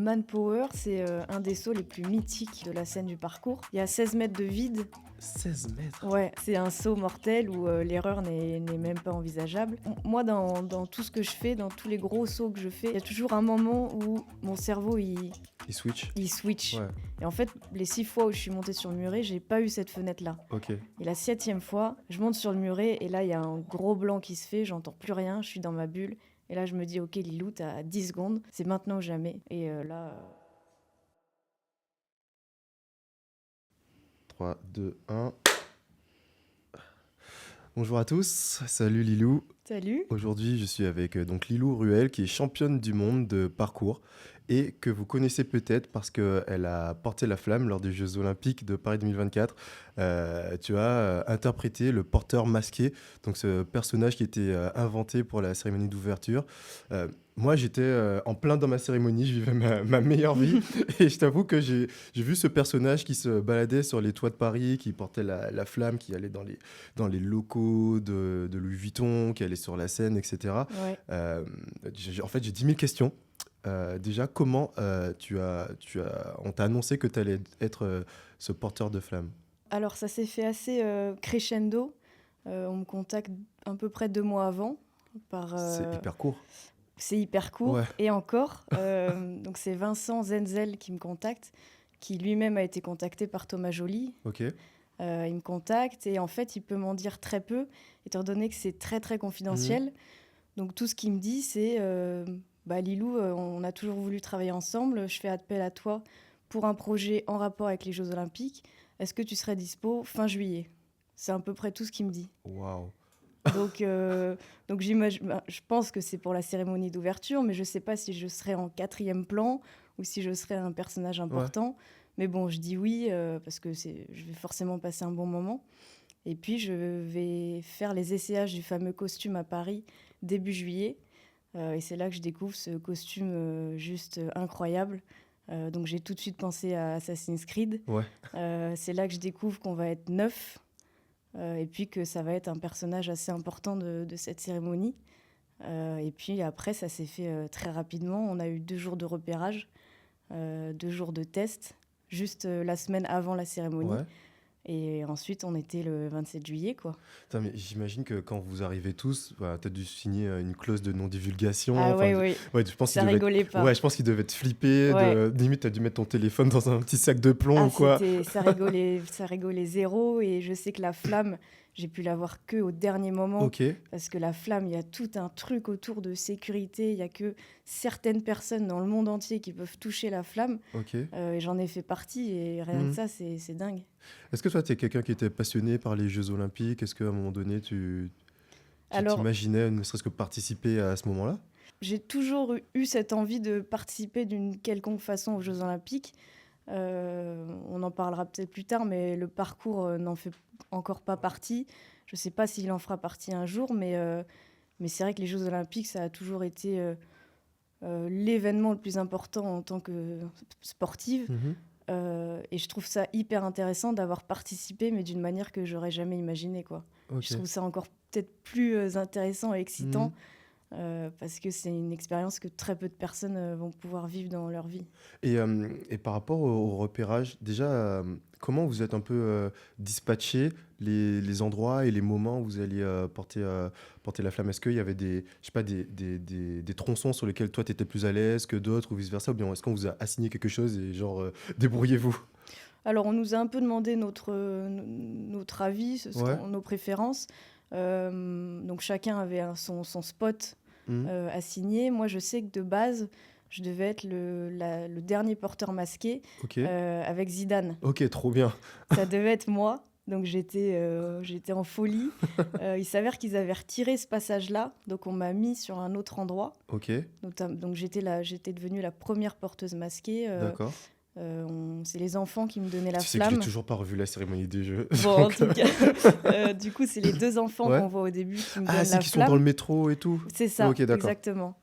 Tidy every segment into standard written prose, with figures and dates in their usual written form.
Manpower, c'est un des sauts les plus mythiques de la scène du parcours. Il y a 16 mètres de vide. 16 mètres. Ouais, c'est un saut mortel où l'erreur n'est même pas envisageable. Moi, dans tout ce que je fais, dans tous les gros sauts que je fais, il y a toujours un moment où mon cerveau, Il switch. il switch. Ouais, Et en fait, les 6 fois où je suis montée sur le muret, j'ai pas eu cette fenêtre-là. ok. Et la 7e fois, je monte sur le muret et là, il y a un gros blanc qui se fait, j'entends plus rien, je suis dans ma bulle. Et là, je me dis, ok, Lilou, t'as 10 secondes, c'est maintenant ou jamais. Et là, 3, 2, 1. Bonjour à tous, salut Lilou. salut. Aujourd'hui, je suis avec donc Lilou Ruel, qui est championne du monde de parcours et que vous connaissez peut-être parce qu'elle a porté la flamme lors des Jeux Olympiques de Paris 2024. Tu as interprété le porteur masqué, donc ce personnage qui était inventé pour la cérémonie d'ouverture. Moi, j'étais en plein dans ma cérémonie, je vivais ma meilleure vie et je t'avoue que j'ai vu ce personnage qui se baladait sur les toits de Paris, qui portait la flamme, qui allait dans les locaux de Louis Vuitton, qui allait sur la scène, etc. Ouais. En fait, j'ai 10 000 questions. Déjà, comment on t'a annoncé que tu allais être ce porteur de flamme? Alors, ça s'est fait assez crescendo. On me contacte à peu près 2 mois avant. C'est hyper court. C'est hyper court. Ouais. Et encore, donc c'est Vincent Zenzel qui me contacte, qui lui-même a été contacté par Thomas Joly. Ok. Il me contacte et en fait, il peut m'en dire très peu, étant donné que c'est très, très confidentiel. Donc, tout ce qu'il me dit, c'est Lilou, on a toujours voulu travailler ensemble. Je fais appel à toi pour un projet en rapport avec les Jeux Olympiques. Est-ce que tu serais dispo fin juillet? C'est à peu près tout ce qu'il me dit. Waouh. Donc j'imagine, je pense que c'est pour la cérémonie d'ouverture, mais je ne sais pas si je serai en 4e plan ou si je serai un personnage important. Mais bon, je dis oui parce que je vais forcément passer un bon moment. Et puis, je vais faire les essayages du fameux costume à Paris début juillet. Et c'est là que je découvre ce costume juste incroyable. Donc, j'ai tout de suite pensé à Assassin's Creed. Ouais. C'est là que je découvre qu'on va être 9 et puis que ça va être un personnage assez important de cette cérémonie. Et puis après, ça s'est fait très rapidement. On a eu 2 jours de repérage, 2 jours de test, juste la semaine avant la cérémonie. Ouais. Et ensuite, on était le 27 juillet, quoi. Putain, mais j'imagine que quand vous arrivez tous, tu as dû signer une clause de non-divulgation. Ah Enfin, oui. ouais, je pense Ça qu'il devait rigolait pas. Ouais, je pense qu'il devait être flippé. Ouais. Limite, tu as dû mettre ton téléphone dans un petit sac de plomb ou quoi. Ça rigolait zéro. Et je sais que la flamme, j'ai pu la voir que au dernier moment. Ok. Parce que la flamme, il y a tout un truc autour de sécurité. Il y a que certaines personnes dans le monde entier qui peuvent toucher la flamme. Ok. Et j'en ai fait partie. Et rien que ça, c'est dingue. Est-ce que toi, tu es quelqu'un qui était passionné par les Jeux Olympiques? Est-ce qu'à un moment donné, tu Alors, t'imaginais ne serait-ce que participer à ce moment-là? j'ai toujours eu cette envie de participer d'une quelconque façon aux Jeux Olympiques. On en parlera peut-être plus tard, mais le parcours n'en fait encore pas partie. Je ne sais pas s'il en fera partie un jour, mais c'est vrai que les Jeux Olympiques, ça a toujours été l'événement le plus important en tant que sportive. Et je trouve ça hyper intéressant d'avoir participé, mais d'une manière que j'aurais jamais imaginée, quoi. Ok. Je trouve ça encore peut-être plus intéressant et excitant. Parce que c'est une expérience que très peu de personnes vont pouvoir vivre dans leur vie. Et par rapport au repérage, déjà, comment vous êtes un peu dispatché les endroits et les moments où vous alliez porter la flamme? Est-ce qu'il y avait je sais pas, des tronçons sur lesquels toi tu étais plus à l'aise que d'autres ou vice-versa? Ou bien est-ce qu'on vous a assigné quelque chose et genre, débrouillez-vous? Alors, on nous a un peu demandé notre avis, Ouais. nos préférences. Donc, chacun avait son spot assigné. Moi, je sais que de base, je devais être le dernier porteur masqué Ok. avec Zidane. Ok, trop bien. Ça devait être moi. Donc j'étais en folie. Il s'avère qu'ils avaient retiré ce passage-là. Donc on m'a mis sur un autre endroit. Ok, Donc j'étais devenue la première porteuse masquée. d'accord. C'est les enfants qui me donnaient la Tu sais que flamme. j'ai toujours pas revu la cérémonie des Jeux. Bon, en tout cas, du coup, c'est les 2 enfants Ouais. qu'on voit au début qui me Ah, donnent c'est la qui sont dans le flamme. métro et tout. C'est ça, Ok, d'accord. exactement.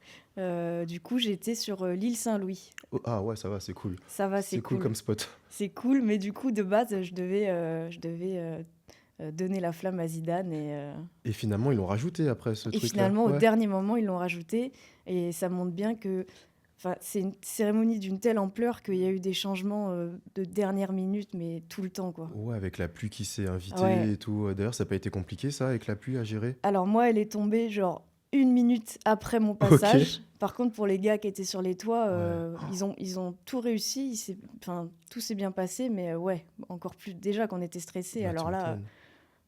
Du coup, j'étais sur l'île Saint-Louis. Oh, ah ouais, ça va, c'est cool. Ça va, c'est cool. comme spot. C'est cool, mais du coup, de base, je devais donner la flamme à Zidane. Et finalement, ils l'ont rajouté après ce Et truc-là. finalement, au Ouais. dernier moment, ils l'ont rajouté. Et ça montre bien que Enfin, c'est une cérémonie d'une telle ampleur qu'il y a eu des changements de dernière minute, mais tout le temps, quoi. Ouais, avec la pluie qui s'est invitée Ouais. et tout. D'ailleurs, ça n'a pas été compliqué, ça, avec la pluie à gérer? Alors moi, elle est tombée genre 1 minute après mon Ok. passage. Par contre, pour les gars qui étaient sur les toits, Ouais. ils ont tout réussi. Enfin, tout s'est bien passé, mais ouais, encore plus. Déjà qu'on était stressés, Bah, tu alors là, m'étonnes.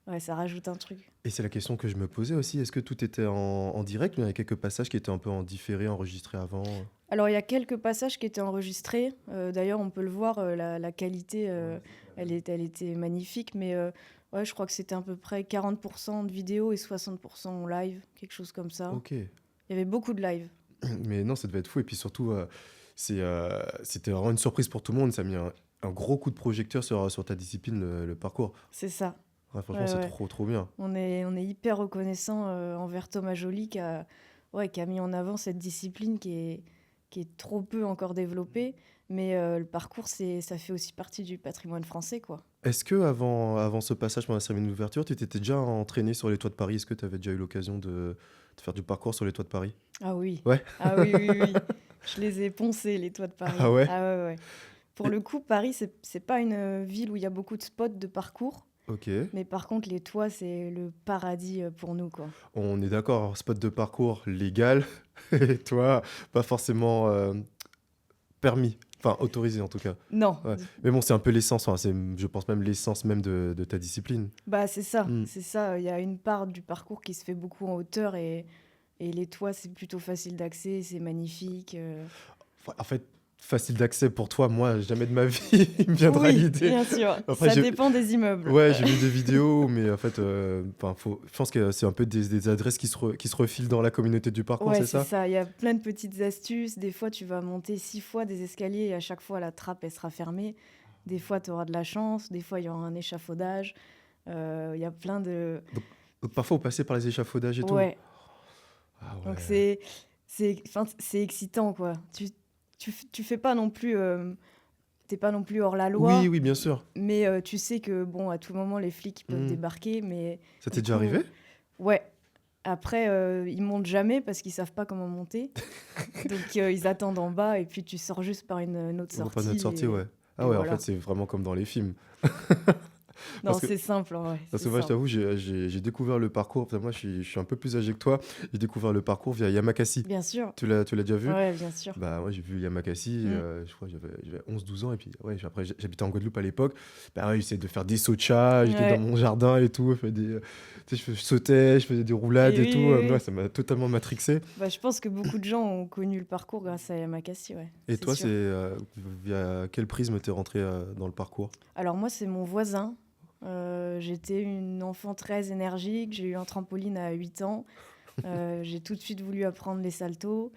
ouais, ça rajoute un truc. Et c'est la question que je me posais aussi. Est-ce que tout était en direct ou il y avait quelques passages qui étaient un peu en différé, enregistrés avant? Alors, il y a quelques passages qui étaient enregistrés. D'ailleurs, on peut le voir, la qualité, elle était magnifique. Mais ouais, je crois que c'était à peu près 40% de vidéo et 60% en live, quelque chose comme ça. Ok. Il y avait beaucoup de live. Mais non, ça devait être fou. Et puis surtout, c'était vraiment une surprise pour tout le monde. Ça a mis un gros coup de projecteur sur ta discipline, le parcours. C'est ça. Ouais, franchement, Ouais, c'est ouais. trop, trop bien. On est hyper reconnaissant envers Thomas Joly qui a mis en avant cette discipline qui est trop peu encore développée. Mais le parcours, ça fait aussi partie du patrimoine français, quoi. Est-ce que avant ce passage pendant la cérémonie d'ouverture, tu t'étais déjà entraîné sur les toits de Paris? Est-ce que tu avais déjà eu l'occasion de faire du parcours sur les toits de Paris? Ah oui, Ouais. ah oui, oui, oui. Je les ai poncés, les toits de Ah Paris. ouais? Ah ouais, ouais. Pour Et- le coup, Paris, c'est pas une ville où il y a beaucoup de spots de parcours. Ok. Mais par contre, les toits, c'est le paradis pour nous, quoi. On est d'accord, spot de parcours légal, et toi, pas forcément permis, enfin autorisé en tout cas. Non, Ouais. Mais bon, c'est un peu l'essence, enfin, je pense même l'essence même de ta discipline. bah c'est ça, Hmm. c'est ça. Il y a une part du parcours qui se fait beaucoup en hauteur et les toits, c'est plutôt facile d'accès, c'est magnifique. Enfin, en fait, facile d'accès pour toi, moi, jamais de ma vie, il me viendra Oui, l'idée. bien sûr, Après, ça dépend des immeubles. ouais, j'ai vu des vidéos, mais en fait, enfin, je pense que c'est un peu des adresses qui se refilent dans la communauté du parcours, Ouais, c'est c'est ça? ça. Il y a plein de petites astuces. Des fois, tu vas monter 6 fois des escaliers et à chaque fois, la trappe, elle sera fermée. Des fois, tu auras de la chance. Des fois, il y aura un échafaudage. Il y a plein de... Donc, parfois, vous passez par les échafaudages et tout. Ouais, Ah donc ouais. enfin, c'est excitant, quoi. Tu fais pas non plus... t'es pas non plus hors la Oui, loi, oui, bien sûr. mais tu sais que, bon, à tout moment, les flics ils peuvent Hmm. débarquer. Mais Ça t'est du déjà coup, arrivé? ouais. Après, ils montent jamais parce qu'ils savent pas comment monter. Donc, ils attendent en bas et puis tu sors juste par une autre On voit pas notre sortie sortie, ouais. Ah et ouais, en fait, voilà. c'est vraiment comme dans les films. Non, Parce que c'est simple, en vrai, Parce c'est que moi, je simple. t'avoue, j'ai découvert le parcours. Enfin, moi, je suis un peu plus âgé que toi. J'ai découvert le parcours via Yamakasi. Bien sûr. Tu l'as déjà vu? Ouais, bien sûr. Bah, moi, j'ai vu Yamakasi, Mm. je crois que j'avais 11-12 ans. Et puis, ouais, après, j'habitais en Guadeloupe à l'époque. Bah, ouais, j'essayais de faire des sauts de chat. J'étais dans Ouais. mon jardin et tout. Tu sais, je sautais, je faisais des roulades Et et oui, tout. oui, Ouais, oui. ça m'a totalement matrixé. Bah, je pense que beaucoup de gens ont connu le parcours grâce à Yamakasi, ouais, Et c'est toi, c'est sûr. via quel prisme t'es rentré dans le parcours? Alors moi, c'est mon voisin. J'étais une enfant très énergique. J'ai eu un trampoline à 8 ans. J'ai tout de suite voulu apprendre les saltos.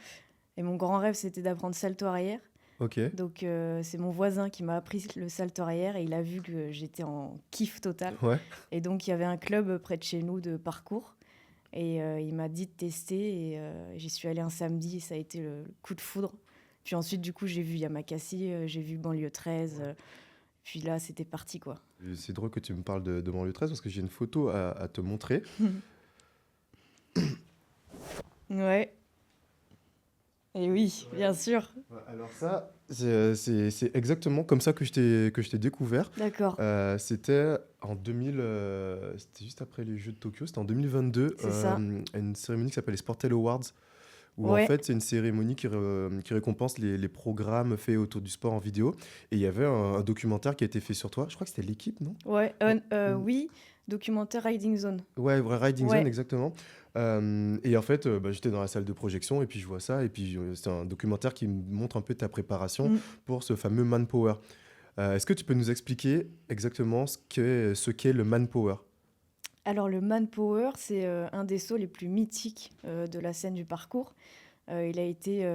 Et mon grand rêve, c'était d'apprendre salto arrière. Ok. Donc, c'est mon voisin qui m'a appris le salto arrière et il a vu que j'étais en kiff total. Ouais. Et donc, il y avait un club près de chez nous de parcours. Et il m'a dit de tester. Et j'y suis allée un samedi et ça a été le coup de foudre. Puis ensuite, du coup, j'ai vu Yamakasi, j'ai vu Banlieue 13. Puis là, c'était parti, quoi. C'est drôle que tu me parles de Banlieue 13 parce que j'ai une photo à te montrer. Ouais. Et oui, bien sûr. Ouais, alors ça, c'est exactement comme ça que je t'ai découvert. D'accord. C'était en 2000, c'était juste après les Jeux de Tokyo, c'était en 2022, C'est ça. une cérémonie qui s'appelle les Sportel Awards, où en Ouais. fait c'est une cérémonie qui récompense les programmes faits autour du sport en vidéo. Et il y avait un documentaire qui a été fait sur toi, je crois que c'était l'équipe, non? Ouais. Mm. Oui, documentaire Riding Zone. Ouais, Riding Zone, Ouais. exactement. Et en fait, bah, j'étais dans la salle de projection et puis je vois ça. Et puis c'est un documentaire qui me montre un peu ta préparation Mm. pour ce fameux Manpower. Est-ce que tu peux nous expliquer exactement ce qu'est le Manpower? Alors, le Manpower, c'est un des sauts les plus mythiques de la scène du parcours. Il a été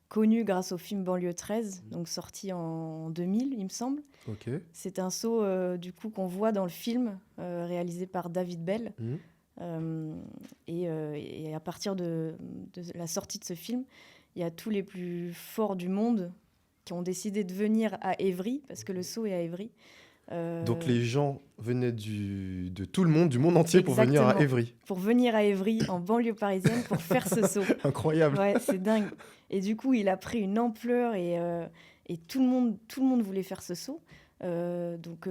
connu grâce au film Banlieue 13, donc sorti en 2000, il me semble. Ok. C'est un saut du coup qu'on voit dans le film réalisé par David Bell. Mhm. Et à partir de la sortie de ce film, il y a tous les plus forts du monde qui ont décidé de venir à Évry, parce que le saut est à Évry, Donc Euh, les gens venaient de tout le monde, du monde entier pour venir à exactement. Évry. Pour venir à Évry, en banlieue parisienne, pour faire ce saut. Incroyable. Ouais, c'est dingue. Et du coup, il a pris une ampleur et tout le monde voulait faire ce saut. Donc,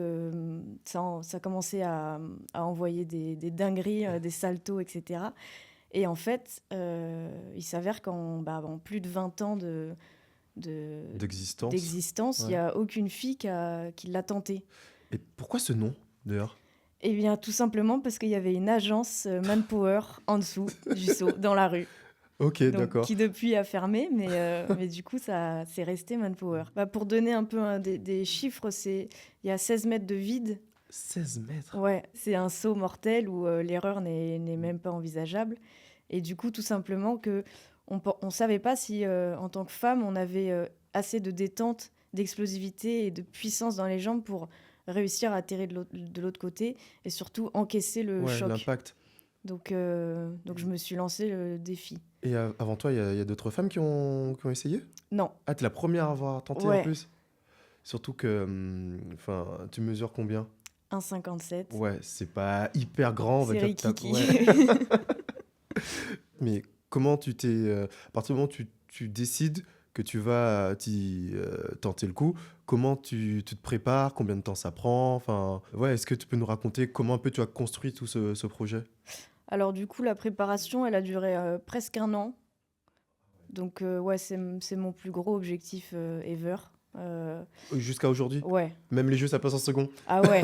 ça a commencé à envoyer des dingueries, des saltos, etc. Et en fait, il s'avère en plus de 20 ans de- D'existence. d'existence, il n'y Ouais. a aucune fille qui l'a tenté. Et pourquoi ce nom, d'ailleurs? Eh bien, tout simplement parce qu'il y avait une agence Manpower en dessous du saut, dans la rue. Ok, Donc, d'accord. qui depuis a fermé, mais du coup, ça c'est resté Manpower. Pour donner un peu des chiffres, il y a 16 mètres de vide. 16 mètres. Ouais, c'est un saut mortel où l'erreur n'est même pas envisageable. Et du coup, tout simplement que on savait pas si, en tant que femme, on avait assez de détente, d'explosivité et de puissance dans les jambes pour réussir à atterrir de l'autre côté et surtout encaisser le Ouais, choc. l'impact. Donc je me suis lancé le défi. Et avant toi, il y a d'autres femmes qui ont essayé? Non, Ah, t'es la première à avoir tenté en ouais, plus. Surtout que, enfin, tu mesures combien? 1,57. Ouais, c'est pas hyper grand, on va C'est dire. Rikiki. Ouais. Mais comment à partir du moment où tu décides que tu vas tenter le coup, comment tu te prépares, combien de temps ça prend? Enfin, ouais, est-ce que tu peux nous raconter comment un peu tu as construit tout ce projet? Alors du coup, la préparation, elle a duré presque 1 an. Donc ouais, c'est mon plus gros objectif ever. Euh, Jusqu'à aujourd'hui? ouais. Même les jeux, ça passe en second? Ah ouais.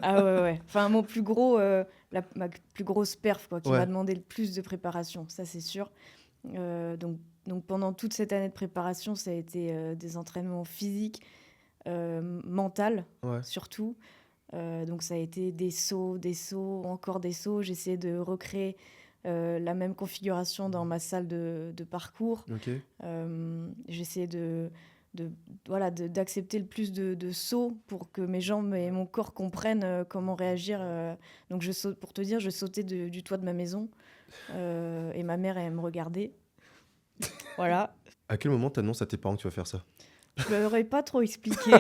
Ah ouais, ouais. Enfin, mon plus gros, ma plus grosse perf, quoi, qui m'a Ouais, demandé le plus de préparation, ça c'est sûr. Donc pendant toute cette année de préparation, ça a été des entraînements physiques, mentaux ouais. surtout. Donc ça a été des sauts, encore des sauts. J'essayais de recréer la même configuration dans ma salle de parcours. Ok. J'essayais voilà, d'accepter le plus de sauts pour que mes jambes et mon corps comprennent comment réagir. Donc pour te dire, je sautais du toit de ma maison et ma mère, elle me regardait. Voilà. À quel moment t'annonces à tes parents que tu vas faire ça? Je leur ai pas trop expliqué.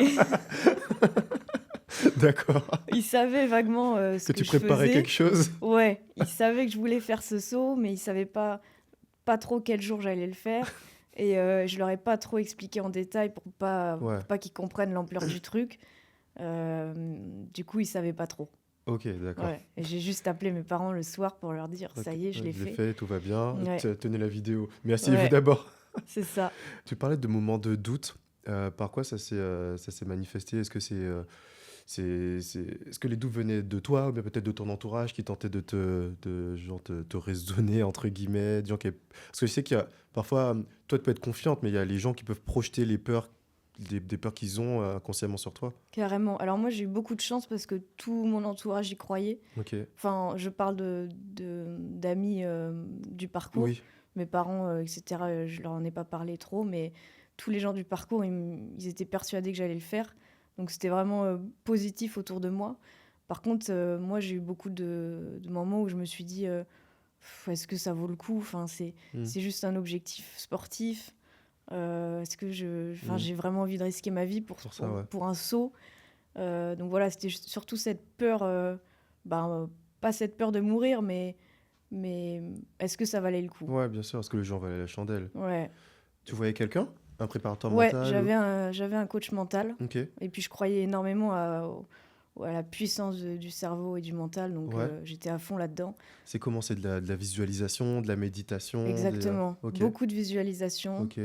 D'accord. Ils savaient vaguement ce Que que tu je préparais quelque faisais. chose? Ouais, ils savaient que je voulais faire ce saut, mais ils savaient pas trop quel jour j'allais le faire. Et je leur ai pas trop expliqué en détail Ouais. pour pas qu'ils comprennent l'ampleur du truc. Du coup, ils savaient pas trop. Ok, d'accord. Ouais. Et j'ai juste appelé mes parents le soir pour leur dire, Ok, ça y est, je ouais, l'ai je l'ai fait. fait, tout va bien. Ouais, Tenez la vidéo. Mais asseyez-vous ouais, d'abord. c'est ça. Tu parlais de moments de doute. Par quoi ça s'est manifesté? Est-ce que est-ce que les doutes venaient de toi ou bien peut-être de ton entourage qui tentait genre te raisonner entre guillemets, parce que je sais qu'il y a parfois, toi tu peux être confiante, mais il y a les gens qui peuvent projeter les peurs, des peurs qu'ils ont inconsciemment sur toi. Carrément. Alors moi, j'ai eu beaucoup de chance parce que tout mon entourage y croyait. Ok. Enfin, je parle d'amis du parcours. Oui. Mes parents, etc., je leur en ai pas parlé trop, mais tous les gens du parcours, ils étaient persuadés que j'allais le faire. Donc c'était vraiment positif autour de moi. Par contre, moi, j'ai eu beaucoup de moments où je me suis dit, est-ce que ça vaut le coup? Enfin, Hmm. c'est juste un objectif sportif. Est-ce que enfin, Hmm. j'ai vraiment envie de risquer ma vie Pour ça, ouais. pour un saut? Donc voilà, c'était surtout cette peur, pas cette peur de mourir, mais est-ce que ça valait le coup? Ouais, bien sûr, parce que les gens valaient la chandelle. Ouais, Tu voyais quelqu'un? Un préparateur ouais, mental ou... j'avais un coach mental Ok. et puis je croyais énormément à la puissance du cerveau et du mental, donc Ouais. j'étais à fond là-dedans. C'est comment? C'est de la visualisation, de la méditation, Exactement, Ok. beaucoup de visualisation, Ok.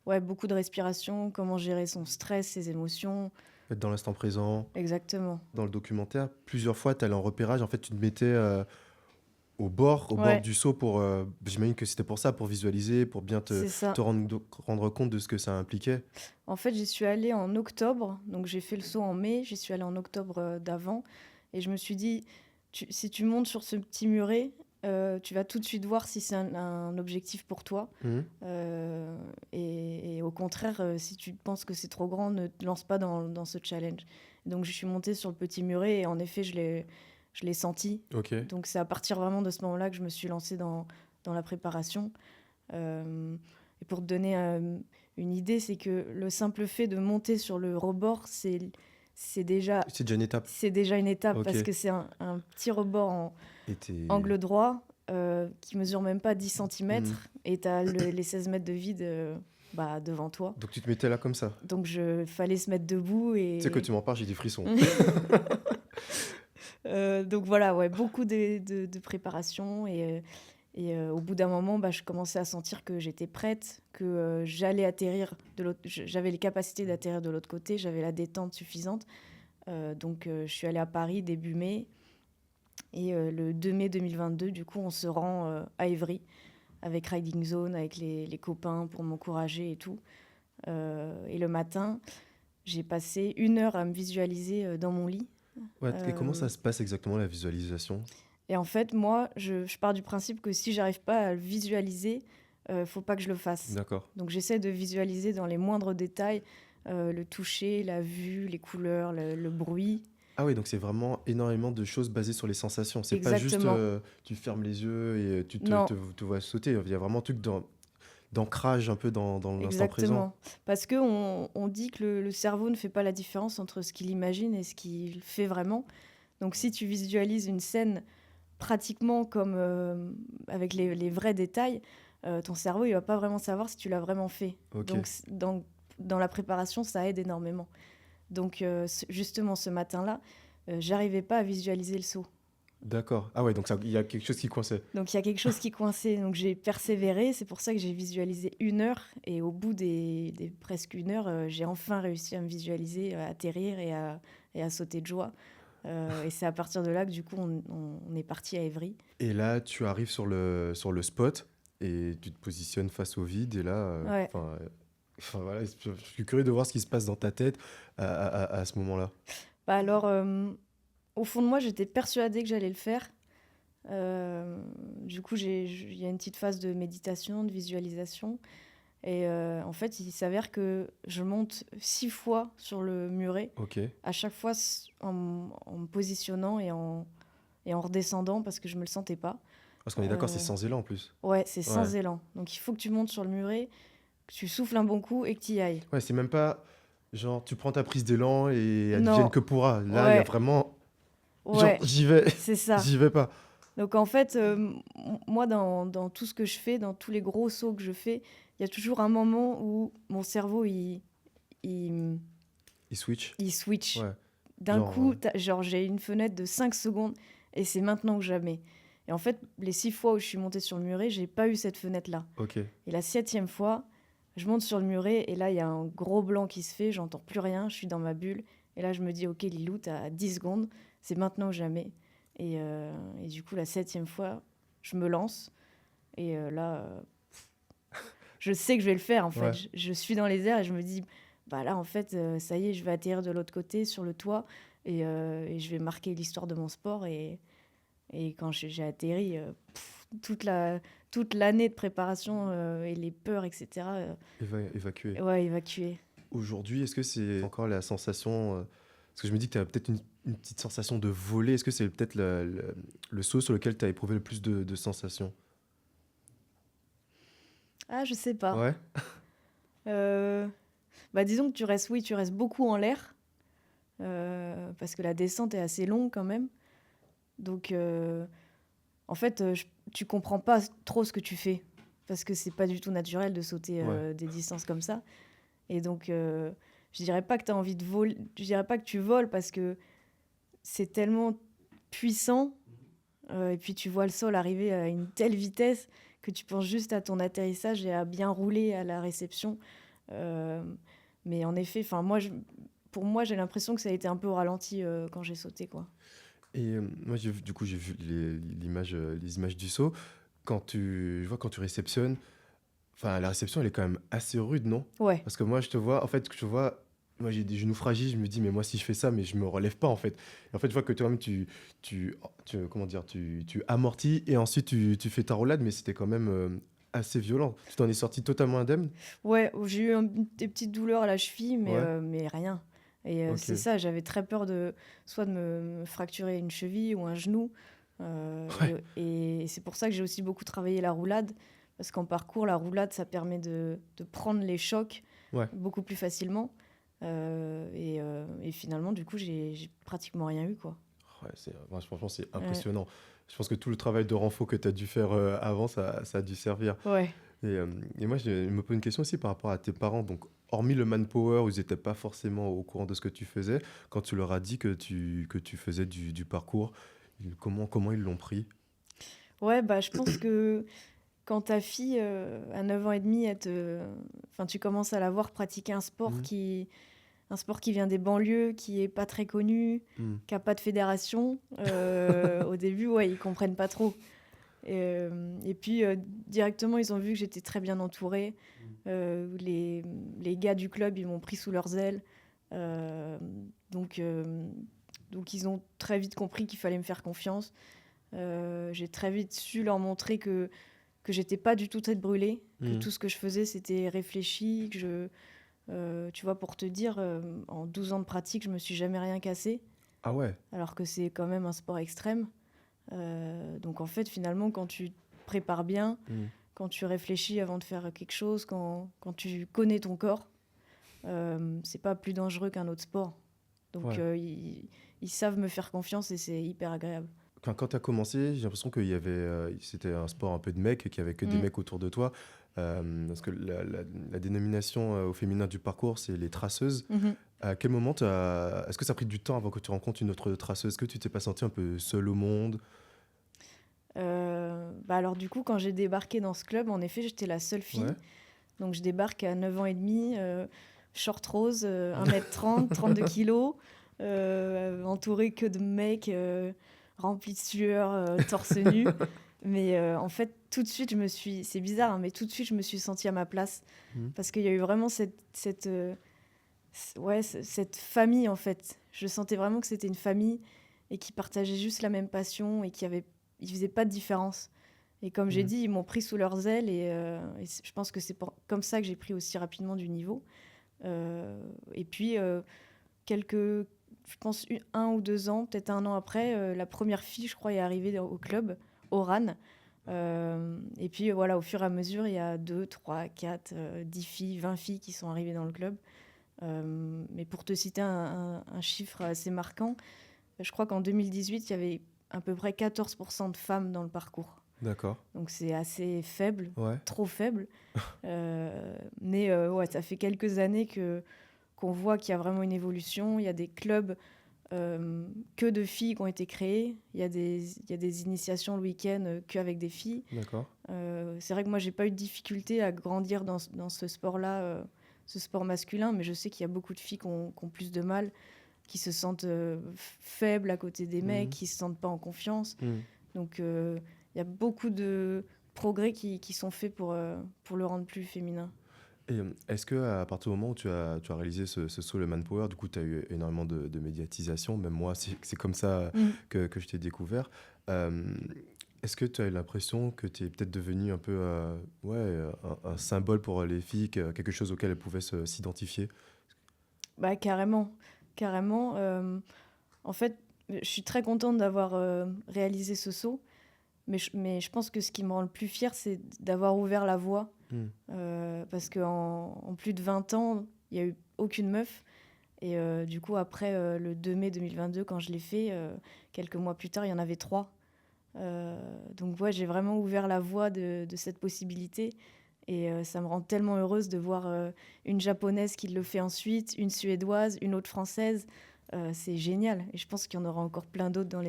ouais, beaucoup de respiration, comment gérer son stress, ses émotions, Être dans l'instant présent. exactement. Dans le documentaire, plusieurs fois, tu allais en repérage. En fait, tu te mettais au bord Ouais, du seau pour. J'imagine que c'était pour ça, pour visualiser, pour bien te, c'est ça. te rendre compte de ce que ça impliquait. En fait, j'y suis allée en octobre, donc j'ai fait le saut en mai, j'y suis allée en octobre d'avant, et je me suis dit, si tu montes sur ce petit muret, tu vas tout de suite voir si c'est un objectif pour toi. Mhm. Et au contraire, si tu penses que c'est trop grand, ne te lance pas dans ce challenge. Donc je suis montée sur le petit muret, et en effet, je l'ai senti. Ok. Donc c'est à partir vraiment de ce moment-là que je me suis lancée dans la préparation. Euh, et pour te donner une idée, c'est que le simple fait de monter sur le rebord, c'est déjà, C'est déjà une étape. c'est déjà une étape Ok. parce que c'est un petit rebord en Et t'es... angle droit qui mesure même pas 10 Hmm. centimètres et tu as les 16 mètres de vide devant toi. Donc tu te mettais là comme ça. Donc, fallait se mettre debout Tu sais que et... tu m'en parles, j'ai des frissons. Donc voilà, ouais, beaucoup de préparation au bout d'un moment, je commençais à sentir que j'étais prête, que j'allais atterrir de l'autre. J'avais les capacités d'atterrir de l'autre côté, j'avais la détente suffisante. Donc je suis allée à Paris début mai et le 2 mai 2022, du coup, on se rend à Évry avec Riding Zone, avec les copains pour m'encourager et tout. Et le matin, j'ai passé 1 heure à me visualiser dans mon lit. Ouais, et comment Euh, ça se passe exactement la visualisation? Et en fait, moi, je pars du principe que si j'arrive pas à le visualiser, faut pas que je le fasse. D'accord. Donc j'essaie de visualiser dans les moindres détails le toucher, la vue, les couleurs, le bruit. Ah oui, donc c'est vraiment énormément de choses basées sur les sensations. C'est pas juste Exactement. tu fermes les yeux et tu Non, te vois sauter. Il y a vraiment un truc d'ancrage un peu dans l'instant présent. exactement. Parce que on dit que le cerveau ne fait pas la différence entre ce qu'il imagine et ce qu'il fait vraiment. Donc si tu visualises une scène pratiquement comme avec les vrais détails, ton cerveau il va pas vraiment savoir si tu l'as vraiment fait. Ok, Donc dans la préparation, ça aide énormément. Donc justement ce matin-là, j'arrivais pas à visualiser le saut. d'accord. Ah ouais, donc il y a quelque chose qui coinçait. Donc il y a quelque chose qui coinçait. Donc j'ai persévéré, c'est pour ça que j'ai visualisé 1 heure. Et au bout des presque 1 heure, j'ai enfin réussi à me visualiser, à atterrir et à sauter de joie. Et c'est à partir de là que du coup on est parti à Évry. Et là, tu arrives sur le spot et tu te positionnes face au vide. Et là, Ouais. enfin, voilà, je suis curieux de voir ce qui se passe dans ta tête à ce moment-là. Alors, au fond de moi, j'étais persuadée que j'allais le faire. Du coup, il y a une petite phase de méditation, de visualisation. Et en fait, il s'avère que je monte 6 fois sur le muret, Ok. à chaque fois en me positionnant et en redescendant parce que je me le sentais pas. Parce qu'on est d'accord, c'est Euh, sans élan en plus. ouais, c'est Ouais. sans élan. Donc il faut que tu montes sur le muret, que tu souffles un bon coup et que tu y ailles. Ouais, c'est même pas genre tu prends ta prise d'élan et advienne Non, que pourra. Là, il y a ouais, vraiment genre ouais, j'y vais, c'est ça. j'y vais pas. Donc en fait, moi, dans tout ce que je fais, dans tous les gros sauts que je fais, il y a toujours un moment où mon cerveau, il, Il switch. il switch. Ouais. D'un Genre, coup, genre, j'ai une fenêtre de 5 secondes et c'est maintenant que jamais. Et en fait, les 6 fois où je suis montée sur le muret, j'ai pas eu cette fenêtre-là. ok. Et la 7e fois, je monte sur le muret et là, il y a un gros blanc qui se fait, j'entends plus rien, je suis dans ma bulle. Et là, je me dis, ok, Lilou, t'as 10 secondes, c'est maintenant ou jamais. Et du coup, la 7e fois, je me lance. Et là, je sais que je vais le faire, en fait. Ouais. Je suis dans les airs et je me dis, bah là, en fait, ça y est, je vais atterrir de l'autre côté, sur le toit. Et je vais marquer l'histoire de mon sport. Et quand j'ai atterri, toute l'année de préparation et les peurs, etc., Évacué. ouais, évacué. Aujourd'hui, est-ce que c'est encore la sensation parce que je me dis que tu as peut-être une petite sensation de voler. Est-ce que c'est peut-être le saut sur lequel tu as éprouvé le plus de sensations? Ah, je sais pas. Ouais. Euh, disons que tu restes beaucoup en l'air, parce que la descente est assez longue quand même. Donc, en fait, tu comprends pas trop ce que tu fais, parce que c'est pas du tout naturel de sauter Ouais. des distances comme ça. Et donc, je dirais pas que tu as envie de voler, je dirais pas que tu voles, parce que c'est tellement puissant, et puis tu vois le sol arriver à une telle vitesse que tu penses juste à ton atterrissage et à bien rouler à la réception. Euh, mais en effet, pour moi, j'ai l'impression que ça a été un peu au ralenti quand j'ai sauté, quoi. Et moi, du coup, j'ai vu les images du saut. Je vois quand tu réceptionnes, enfin, la réception, elle est quand même assez rude, non? Ouais, Parce que moi, je te vois, en fait, moi, j'ai des genoux fragiles, je me dis, mais moi, si je fais ça, mais je me relève pas, en fait. Et en fait, je vois que toi-même, comment dire, tu amortis et ensuite tu fais ta roulade, mais c'était quand même assez violent. Tu t'en es sorti totalement indemne? ouais, j'ai eu des petites douleurs à la cheville, Ouais, mais rien. Et c'est ok. ça, j'avais très peur soit de me fracturer une cheville ou un genou. Ouais, Et c'est pour ça que j'ai aussi beaucoup travaillé la roulade, parce qu'en parcours, la roulade, ça permet de prendre les chocs ouais, beaucoup plus facilement. Et finalement, du coup, j'ai pratiquement rien eu, quoi. Ouais, franchement, c'est Ouais. impressionnant. Je pense que tout le travail de renfort que tu as dû faire avant, ça a dû servir. Ouais. Et moi, je me pose une question aussi par rapport à tes parents. Donc, hormis le manpower, où ils n'étaient pas forcément au courant de ce que tu faisais, quand tu leur as dit que tu faisais du parcours, comment ils l'ont pris? Ouais, bah, je pense que quand ta fille, à 9 ans et demi, enfin, tu commences à la voir pratiquer Mhm. un sport qui vient des banlieues, qui est pas très connu, Mhm. qui a pas de fédération, au début, ouais, ils comprennent pas trop. Et puis, directement, ils ont vu que j'étais très bien entourée. Les gars du club, ils m'ont pris sous leurs ailes. Euh, donc, euh, donc, ils ont très vite compris qu'il fallait me faire confiance. J'ai très vite su leur montrer que j'étais pas du tout tête brûlée, que Mhm. tout ce que je faisais, c'était réfléchi, tu vois, pour te dire, en 12 ans de pratique, je me suis jamais rien cassé, Ah ouais. alors que c'est quand même un sport extrême. Donc en fait, finalement, quand tu te prépares bien, Mhm. quand tu réfléchis avant de faire quelque chose, quand tu connais ton corps, c'est pas plus dangereux qu'un autre sport. Donc Ouais. ils savent me faire confiance et c'est hyper agréable. Quand tu as commencé, j'ai l'impression qu'il y avait, c'était un sport un peu de mecs, qu'il y avait que des Mm. mecs autour de toi. Parce que la dénomination au féminin du parcours, c'est les traceuses. Mhm. À quel moment est-ce que ça a pris du temps avant que tu rencontres une autre traceuse? Est-ce que tu t'es pas senti un peu seul au monde? Bah alors du coup, quand j'ai débarqué dans ce club, en effet, j'étais la seule Ouais. fille. Donc je débarque à 9 ans et demi, short rose, 1 m 30, 32 kilos, entourée que de mecs remplis de sueur, torse nu. Mais en fait, tout de suite, c'est bizarre, hein, mais tout de suite, je me suis sentie à ma place. Mhm. Parce qu'il y a eu vraiment cette famille, en fait. Je sentais vraiment que c'était une famille et qui partageait juste la même passion et ils faisaient pas de différence. Et comme j'ai Mhm. dit, ils m'ont pris sous leurs ailes je pense que comme ça que j'ai pris aussi rapidement du niveau. Et puis, je pense 1 ou 2 ans, peut-être 1 an après, la première fille, je crois, est arrivée au club, Oran. Et puis voilà, au fur et à mesure, il y a 2, 3, 4, 10 filles, 20 filles qui sont arrivées dans le club. Mais pour te citer un chiffre assez marquant, je crois qu'en 2018, il y avait à peu près 14% de femmes dans le parcours. D'accord. Donc c'est assez faible, Ouais. trop faible. Mais ouais, ça fait quelques années qu'on voit qu'il y a vraiment une évolution. Il y a des clubs que de filles qui ont été créés. Il y a des initiations le week-end qu'avec des filles. D'accord. C'est vrai que moi, j'ai pas eu de difficulté à grandir dans ce sport-là, ce sport masculin, mais je sais qu'il y a beaucoup de filles qui ont plus de mal, qui se sentent faibles à côté des mecs, Mhm. qui se sentent pas en confiance. Mhm. Donc, il y a beaucoup de progrès qui sont faits pour le rendre plus féminin. Et est-ce que à partir du moment où tu as réalisé ce saut, le manpower, du coup, tu as eu énormément de médiatisation, même moi, c'est comme ça Mm. que je t'ai découvert. Euh, Est-ce que tu as eu l'impression que tu es peut-être devenu un peu ouais, un symbole pour les filles, quelque chose auquel elles pouvaient s'identifier? Bah, carrément, carrément. En fait, je suis très contente d'avoir réalisé ce saut, mais je pense que ce qui me rend le plus fière, c'est d'avoir ouvert la voie. Hmm. Parce qu'en plus de 20 ans, il n'y a eu aucune meuf. Et du coup, après le 2 mai 2022, quand je l'ai fait, quelques mois plus tard, il y en avait 3. Donc ouais, j'ai vraiment ouvert la voie de cette possibilité. Et ça me rend tellement heureuse de voir une japonaise qui le fait ensuite, une suédoise, une autre française. C'est génial. Et je pense qu'il y en aura encore plein d'autres dans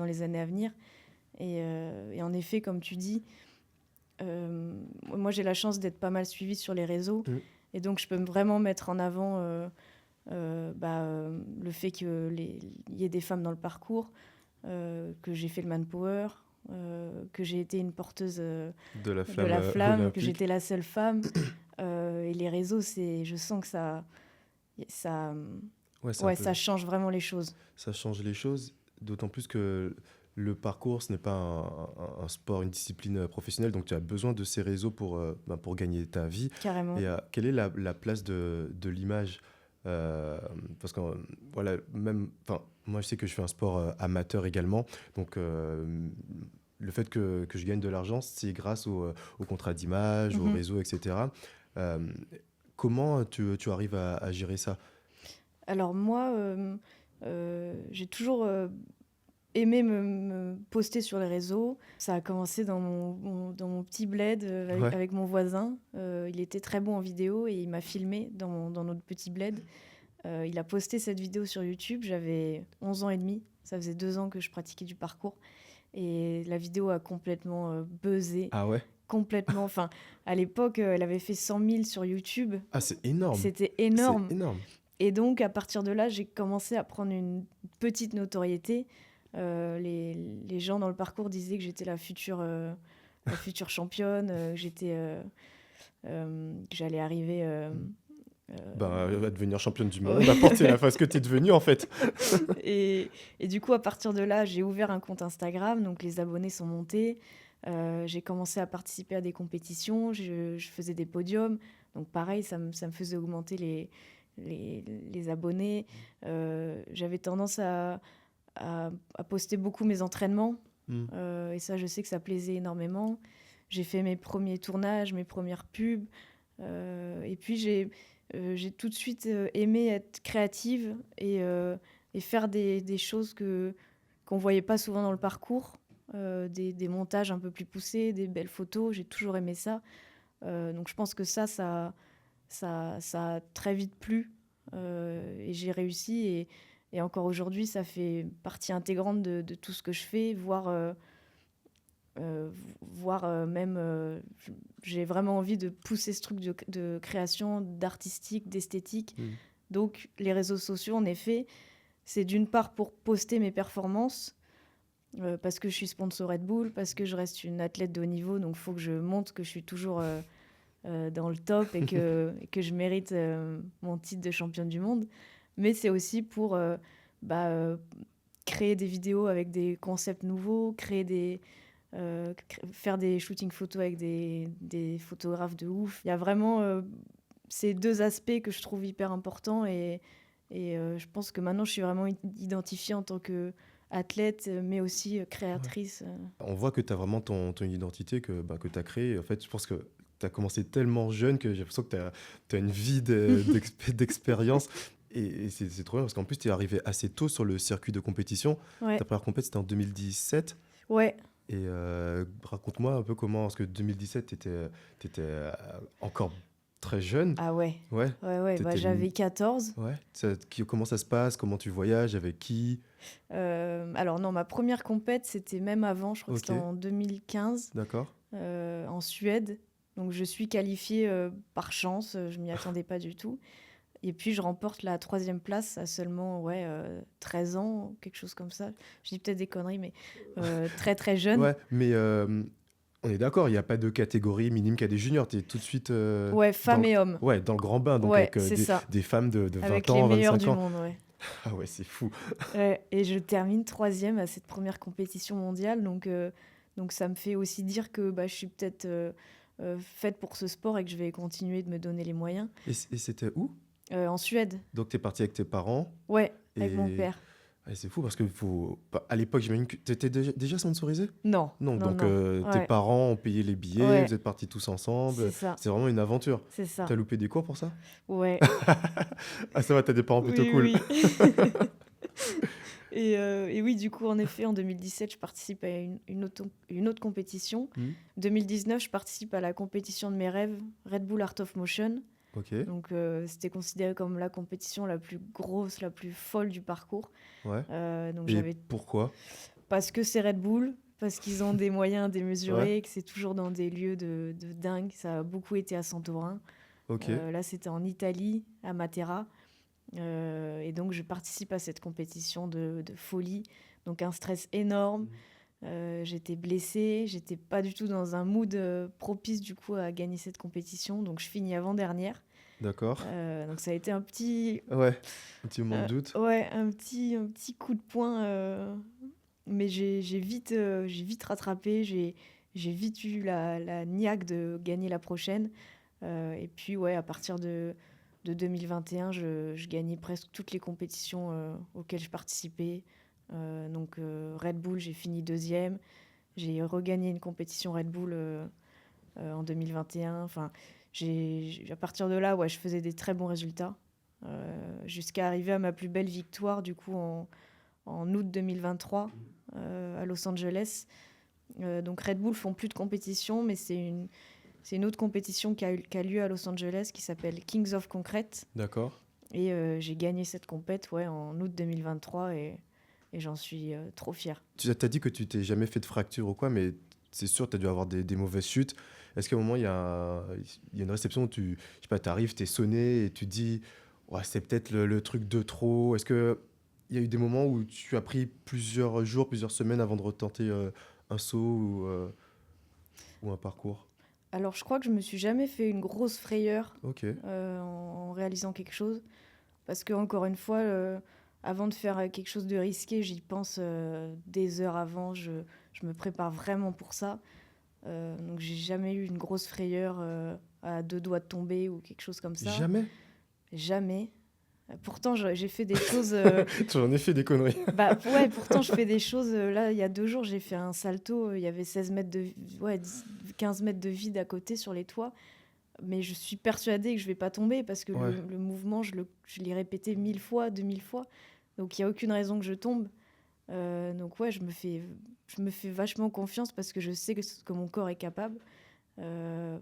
les années à venir. Et en effet, comme tu dis, moi j'ai la chance d'être pas mal suivie sur les réseaux. Hmm. Et donc je peux vraiment mettre en avant le fait qu'il y ait des femmes dans le parcours, que j'ai fait le manpower, que j'ai été une porteuse De la de flamme la flamme, que olympique. j'étais la seule femme. Et les réseaux, je sens que ça, Ouais, c'est un ouais, peu. ça change vraiment les choses. Ça change les choses, d'autant plus que le parcours, ce n'est pas un sport, une discipline professionnelle, donc tu as besoin de ces réseaux pour gagner ta vie. Carrément. Et quelle est la place de l'image? Parce que voilà, même, enfin, moi je sais que je fais un sport amateur également, donc le fait que je gagne de l'argent, c'est grâce au contrat d'image, au Mhm. réseau, etc. Euh, Comment tu arrives à gérer ça? Alors moi, j'ai toujours aimé me poster sur les réseaux. Ça a commencé dans mon petit bled Ouais. avec mon voisin. Il était très bon en vidéo et il m'a filmé dans notre petit bled. Il a posté cette vidéo sur YouTube. J'avais 11 ans et demi. Ça faisait 2 ans que je pratiquais du parcours. Et la vidéo a complètement buzzé. Ah ouais? Complètement. Enfin, à l'époque, elle avait fait 100 000 sur YouTube. Ah, c'est énorme. C'était C'est énorme. énorme. Et donc, à partir de là, j'ai commencé à prendre une petite notoriété. Les gens dans le parcours disaient que j'étais la future championne, que j'allais arriver. Ben, elle va devenir championne du monde, Ouais. apporter la face que tu es devenue, en fait. Et du coup, à partir de là, j'ai ouvert un compte Instagram, donc les abonnés sont montés. J'ai commencé à participer à des compétitions, je faisais des podiums. Donc pareil, ça me faisait augmenter les abonnés. J'avais tendance à poster beaucoup mes entraînements. Hmm. Et ça, je sais que ça plaisait énormément. J'ai fait mes premiers tournages, mes premières pubs. Et puis, j'ai tout de suite aimé être créative et faire des choses qu'on ne voyait pas souvent dans le parcours. Des montages un peu plus poussés, des belles photos. J'ai toujours aimé ça. Donc, je pense que ça a très vite plu. Et j'ai réussi. Et encore aujourd'hui, ça fait partie intégrante de tout ce que je fais, voire même, j'ai vraiment envie de pousser ce truc de création, d'artistique, d'esthétique. Hmm. Donc les réseaux sociaux, en effet, c'est d'une part pour poster mes performances, parce que je suis sponsor Red Bull, parce que je reste une athlète de haut niveau, donc il faut que je montre que je suis toujours dans le top et que je mérite mon titre de championne du monde. Mais c'est aussi pour bah, euh, créer des vidéos avec des concepts nouveaux, faire des shootings photos avec des photographes de ouf. Il y a vraiment ces deux aspects que je trouve hyper importants et je pense que maintenant je suis vraiment identifiée en tant que athlète, mais aussi Ouais. créatrice. On voit que tu as vraiment ton identité que tu as créée. En fait, je pense que tu as commencé tellement jeune que j'ai l'impression que tu as une vie d'expérience. Et c'est trop bien parce qu'en plus, tu es arrivé assez tôt sur le circuit de compétition. Ouais, Ta première compétition, c'était en 2017. ouais. Et raconte-moi un peu comment, parce que 2017, tu étais encore très jeune. Ah ouais. Ouais, Ouais, ouais. Bah, t'étais j'avais 14. ouais. Comment ça se passe? Comment tu voyages? Avec qui? Alors non, ma première compète, c'était même avant, je crois que Ok, c'était en 2015, d'accord. en Suède. Donc je suis qualifiée par chance, je m'y attendais pas du tout. Et puis je remporte la troisième place à seulement 13 ans, quelque chose comme ça. Je dis peut-être des conneries, mais très très jeune. Ouais, mais on est d'accord, il n'y a pas de catégorie minime qu'il y a des juniors. Tu es tout de suite Ouais, dans femmes et hommes. ouais, dans le grand bain, donc Ouais, avec c'est ça. des femmes de Avec 20 les ans, meilleurs 25 du ans. monde, ouais. Ah ouais, c'est fou. Ouais, et je termine troisième à cette première compétition mondiale. Donc ça me fait aussi dire que bah, je suis peut-être faite pour ce sport et que je vais continuer de me donner les moyens. Et c'était où? En Suède, Donc tu es parti avec tes parents. ouais, avec mon Et père. ouais, c'est fou parce que à l'époque, j'imagine que tu étais déjà sponsorisé? Non, Non, non, donc non. tes Ouais, parents ont payé les billets, vous ouais, êtes partis tous c'est ensemble. ça, C'est vraiment une aventure. c'est ça. T'as loupé des cours pour ça? Ouais, Ah, ça va, t'as des parents plutôt oui, cool. oui. Et oui, du coup, en effet, en 2017, je participe à une autre compétition. Hmm, 2019, je participe à la compétition de mes rêves, Red Bull Art of Motion. ok, Donc, c'était considéré comme la compétition la plus grosse, la plus folle du parcours. ouais. Donc, Et j'avais... pourquoi? Parce que c'est Red Bull, parce qu'ils ont des moyens Ouais, démesurés, que c'est toujours dans des lieux de dingue. Ça a beaucoup été à Santorin. ok. Là, c'était en Italie, à Matera. Et donc, je participe à cette compétition de folie. Donc, un stress énorme. J'étais blessée. J'étais pas du tout dans un mood propice, du coup, à gagner cette compétition. Donc, je finis avant-dernière. D'accord. Donc, ça a été un petit, Ouais, un petit moment de euh, doute. ouais, un petit coup de poing. Mais j'ai vite rattrapé. J'ai vite eu la niaque de gagner la prochaine. Et puis, ouais, à partir de 2021, je gagnais presque toutes les compétitions auxquelles je participais. Donc, Red Bull, j'ai fini deuxième. J'ai regagné une compétition Red Bull en 2021. Enfin, à partir de là, ouais, je faisais des très bons résultats. jusqu'à arriver à ma plus belle victoire, du coup, en août 2023, à Los Angeles. Donc Red Bull font plus de compétition, mais c'est une autre compétition qui a lieu à Los Angeles qui s'appelle Kings of Concrete. D'accord. Et j'ai gagné cette compète en août 2023 et j'en suis trop fière. Tu as dit que tu t'es jamais fait de fracture ou quoi, mais c'est sûr, tu as dû avoir des mauvaises chutes. Est-ce qu'à un moment, il y a une réception où je sais pas, t'arrives, t'es sonné et tu dis, ouais, c'est peut-être le truc de trop. Est-ce que il y a eu des moments où tu as pris plusieurs jours, plusieurs semaines avant de retenter un saut ou un parcours? Alors je crois que je me suis jamais fait une grosse frayeur Ok, en réalisant quelque chose. Parce que encore une fois, avant de faire quelque chose de risqué, j'y pense des heures avant. Je me prépare vraiment pour ça. Donc j'ai jamais eu une grosse frayeur à deux doigts de tomber ou quelque chose comme ça. jamais. Jamais. Pourtant, j'ai fait des choses. J'en ai fait des conneries. Bah ouais, pourtant je fais des choses. Là, il y a 2 jours, j'ai fait un salto. Il y avait 16 mètres ouais, 15 mètres de vide à côté sur les toits. Mais je suis persuadée que je vais pas tomber parce que Ouais. le mouvement, je l'ai répété 1000 fois, 2000 fois. Donc il y a aucune raison que je tombe. Donc ouais, je me fais vachement confiance parce que je sais que mon corps est capable. Euh,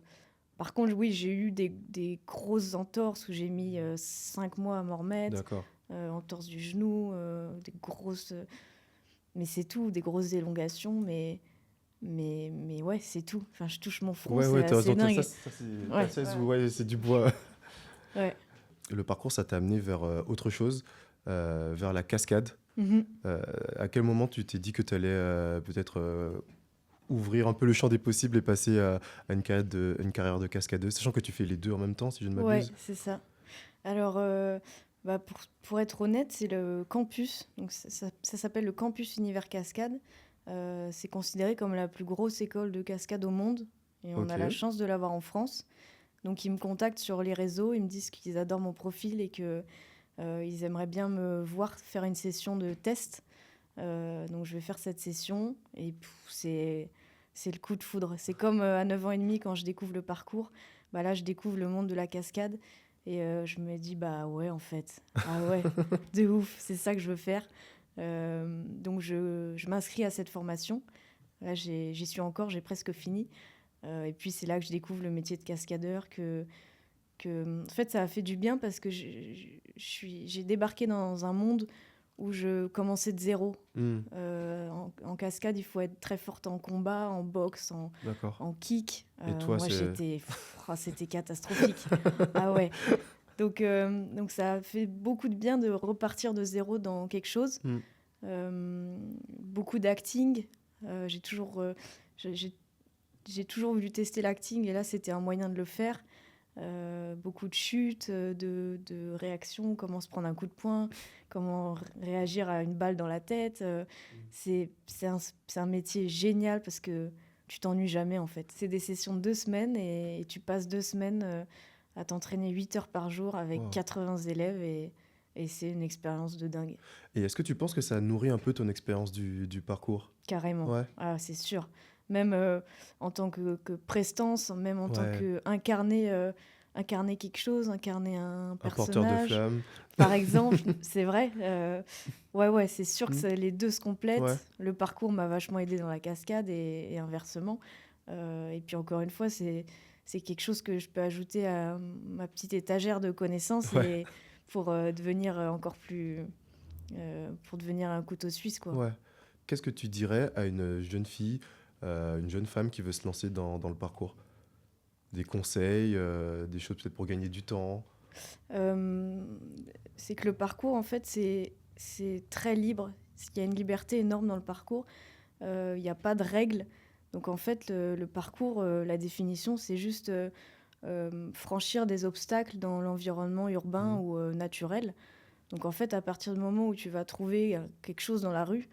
Par contre, oui, j'ai eu des grosses entorses où j'ai mis 5 mois à m'en remettre. D'accord. Entorse du genou, des grosses... Mais c'est tout, des grosses élongations, mais ouais, c'est tout. Enfin, je touche mon front, Ouais, c'est ouais, t'as assez raison. Ça, dingue. c'est Ouais, ta chaise ou ouais, c'est du bois. ouais. Le parcours, ça t'a amené vers autre chose, vers la cascade. Mhm. Euh, à quel moment tu t'es dit que tu allais peut-être ouvrir un peu le champ des possibles et passer à une carrière de cascadeuse, sachant que tu fais les deux en même temps, si je ne Ouais, m'abuse? c'est ça. Alors, bah, pour être honnête, c'est le campus. Donc, ça s'appelle le campus Univers Cascade. C'est considéré comme la plus grosse école de cascade au monde. Et on Ok, a la chance de l'avoir en France. Donc, ils me contactent sur les réseaux. Ils me disent qu'ils adorent mon profil et que ils aimeraient bien me voir faire une session de test. Donc, je vais faire cette session. Et c'est le coup de foudre. C'est comme à 9 ans et demi quand je découvre le parcours. Bah, là, je découvre le monde de la cascade. Et je me dis, bah ouais, en fait. Ah ouais, de ouf, c'est ça que je veux faire. Donc je m'inscris à cette formation. Là, j'y suis encore, j'ai presque fini. Et puis c'est là que je découvre le métier de cascadeur. En fait, ça a fait du bien parce que j'ai débarqué dans un monde où je commençais de zéro. hmm, En cascade, il faut être très forte en combat, en boxe, d'accord. en kick. Et toi, Moi, c'est... c'était catastrophique. Ah ouais. Donc ça a fait beaucoup de bien de repartir de zéro dans quelque chose. Hmm, Beaucoup d'acting. J'ai toujours, j'ai toujours voulu tester l'acting et là, c'était un moyen de le faire. Beaucoup de chutes, de réactions, comment se prendre un coup de poing, comment réagir à une balle dans la tête. C'est un métier génial parce que tu t'ennuies jamais en fait. C'est des sessions de 2 semaines et tu passes 2 semaines à t'entraîner 8 heures par jour avec wow. 80 élèves et c'est une expérience de dingue, Et est-ce que tu penses que ça nourrit un peu ton expérience du parcours? carrément. Ouais, Ah, c'est sûr. Même en tant que prestance, même en tant ouais. qu'incarner incarner quelque chose, incarner un Un porteur de personnage, flamme. par exemple, c'est vrai. Ouais, c'est sûr que Hmm, les deux se ouais, complètent. Le parcours m'a vachement aidé dans la cascade et inversement. Et puis encore une fois, c'est quelque chose que je peux ajouter à ma petite étagère de connaissances ouais, et pour devenir encore plus, pour devenir un couteau suisse, quoi. ouais. Qu'est-ce que tu dirais à une jeune fille, une jeune femme qui veut se lancer dans le parcours? Des conseils, des choses peut-être pour gagner du temps? Euh, c'est que le parcours, en fait, c'est très libre. Il y a une liberté énorme dans le parcours. Il n'y a pas de règles. Donc en fait, le parcours, la définition, c'est juste franchir des obstacles dans l'environnement urbain Hmm, ou naturel. Donc en fait, à partir du moment où tu vas trouver quelque chose dans la rue,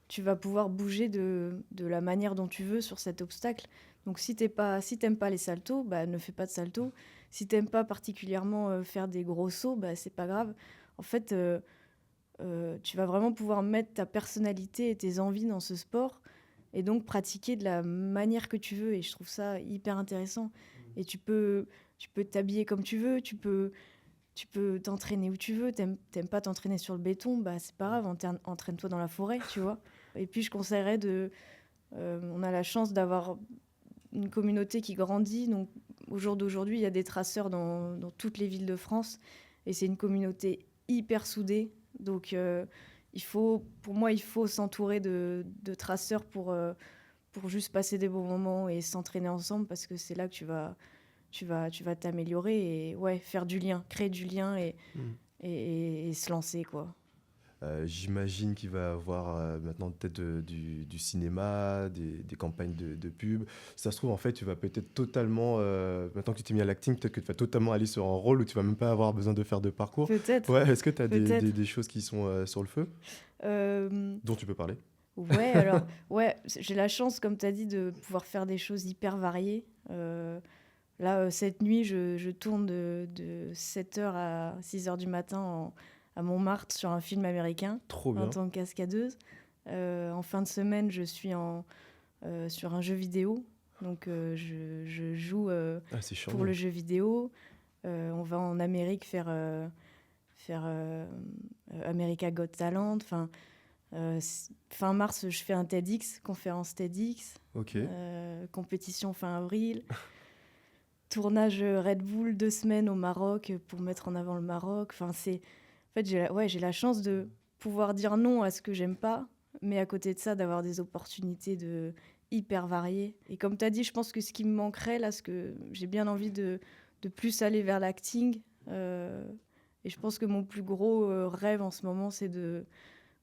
tu vas pouvoir bouger de la manière dont tu veux sur cet obstacle. Donc si t'aimes pas les saltos, bah, ne fais pas de saltos. Si t'aimes pas particulièrement faire des gros sauts, bah, c'est pas grave. En fait, tu vas vraiment pouvoir mettre ta personnalité et tes envies dans ce sport et donc pratiquer de la manière que tu veux. Et je trouve ça hyper intéressant. Et tu peux t'habiller comme tu veux, tu peux t'entraîner où tu veux. T'aimes pas t'entraîner sur le béton, bah c'est pas grave, entraîne-toi dans la forêt, tu vois. Et puis je conseillerais on a la chance d'avoir une communauté qui grandit. Donc au jour d'aujourd'hui, il y a des traceurs dans toutes les villes de France. Et c'est une communauté hyper soudée. Donc pour moi, il faut s'entourer de traceurs pour juste passer des bons moments et s'entraîner ensemble, parce que c'est là que tu vas t'améliorer et ouais, faire du lien, créer du lien Mm. et se lancer, quoi. J'imagine qu'il va y avoir maintenant peut-être du cinéma, des campagnes de pub. Si ça se trouve, en fait, tu vas peut-être totalement, maintenant que tu t'es mis à l'acting, peut-être que tu vas totalement aller sur un rôle où tu vas même pas avoir besoin de faire de parcours. Peut-être, Ouais, est-ce que tu as peut-être. des choses qui sont sur le feu Euh, dont tu peux parler? ouais, alors, ouais, j'ai la chance, comme tu as dit, de pouvoir faire des choses hyper variées. Là, cette nuit, je tourne de 7h à 6h du matin à Montmartre sur un film américain Trop en bien. tant que cascadeuse. En fin de semaine, je suis sur un jeu vidéo. Donc, je joue Ah, c'est pour charmé. le jeu vidéo. On va en Amérique faire America Got Talent. Enfin, fin mars, je fais un TEDx, conférence TEDx. Ok. Compétition fin avril. Tournage Red Bull 2 semaines au Maroc pour mettre en avant le Maroc. Enfin, en fait, j'ai la chance de pouvoir dire non à ce que j'aime pas, mais à côté de ça, d'avoir des opportunités hyper variées. Et comme tu as dit, je pense que ce qui me manquerait, là, ce que j'ai bien envie de plus aller vers l'acting. Et je pense que mon plus gros rêve en ce moment, c'est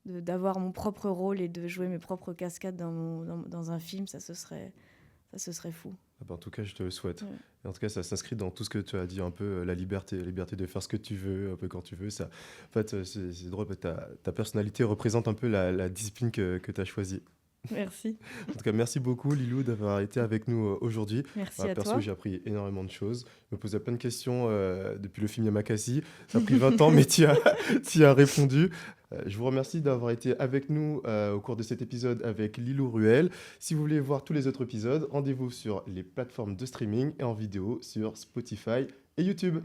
d'avoir mon propre rôle et de jouer mes propres cascades dans un film. Ça, ce serait fou. Ah bah, en tout cas, je te le souhaite. Ouais. Et en tout cas, ça s'inscrit dans tout ce que tu as dit un peu, la liberté de faire ce que tu veux, un peu quand tu veux. Ça, en fait, c'est drôle, ta personnalité représente un peu la discipline que tu as choisie. Merci. En tout cas, merci beaucoup, Lilou, d'avoir été avec nous aujourd'hui. Merci Bah, à perso, toi. j'ai appris énormément de choses. Je me posais plein de questions depuis le film Yamakasi. Ça a pris 20 ans, mais tu as répondu. Je vous remercie d'avoir été avec nous au cours de cet épisode avec Lilou Ruel. Si vous voulez voir tous les autres épisodes, rendez-vous sur les plateformes de streaming et en vidéo sur Spotify et YouTube.